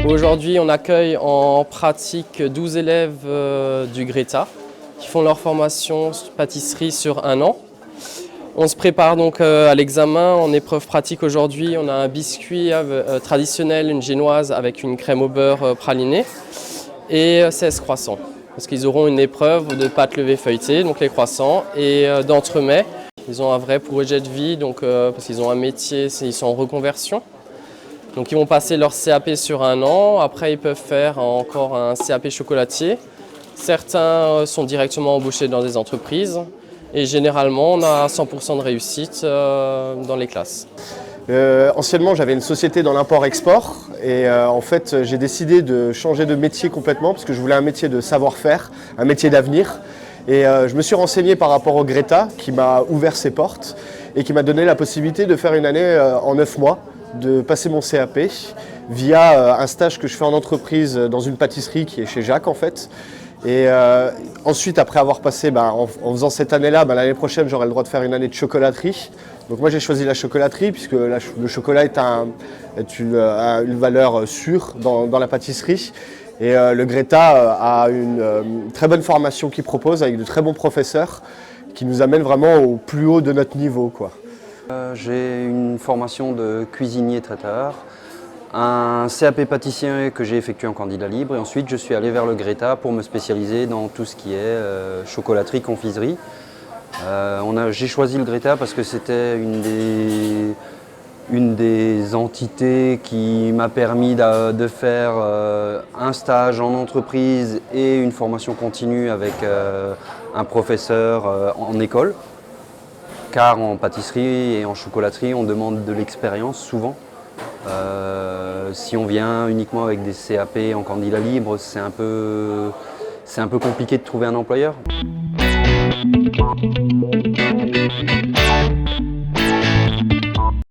Aujourd'hui, on accueille en pratique 12 élèves du Greta qui font leur formation pâtisserie sur 1 an. On se prépare donc à l'examen. En épreuve pratique aujourd'hui, on a un biscuit traditionnel, une génoise avec une crème au beurre pralinée et 16 croissants. Parce qu'ils auront une épreuve de pâte levée feuilletée, donc les croissants, et d'entremets. Ils ont un vrai projet de vie, donc, parce qu'ils ont un métier, ils sont en reconversion. Donc ils vont passer leur CAP sur 1 an, après ils peuvent faire encore un CAP chocolatier. Certains sont directement embauchés dans des entreprises et généralement on a 100% de réussite dans les classes. Anciennement j'avais une société dans l'import-export et en fait j'ai décidé de changer de métier complètement parce que je voulais un métier de savoir-faire, un métier d'avenir. Et je me suis renseigné par rapport au Greta qui m'a ouvert ses portes et qui m'a donné la possibilité de faire une année en 9 mois. De passer mon CAP via un stage que je fais en entreprise dans une pâtisserie qui est chez Jacques en fait. Et ensuite, après avoir passé, en faisant cette année-là, l'année prochaine j'aurai le droit de faire une année de chocolaterie. Donc moi j'ai choisi la chocolaterie puisque le chocolat a une valeur sûre dans la pâtisserie. Et le Greta a une très bonne formation qu'il propose avec de très bons professeurs qui nous amènent vraiment au plus haut de notre niveau, quoi. J'ai une formation de cuisinier traiteur, un CAP pâtissier que j'ai effectué en candidat libre et ensuite je suis allé vers le Greta pour me spécialiser dans tout ce qui est chocolaterie, confiserie. J'ai choisi le Greta parce que c'était une des entités qui m'a permis de faire un stage en entreprise et une formation continue avec un professeur en école. Car en pâtisserie et en chocolaterie, on demande de l'expérience souvent. Si on vient uniquement avec des CAP en candidat libre, c'est un peu compliqué de trouver un employeur.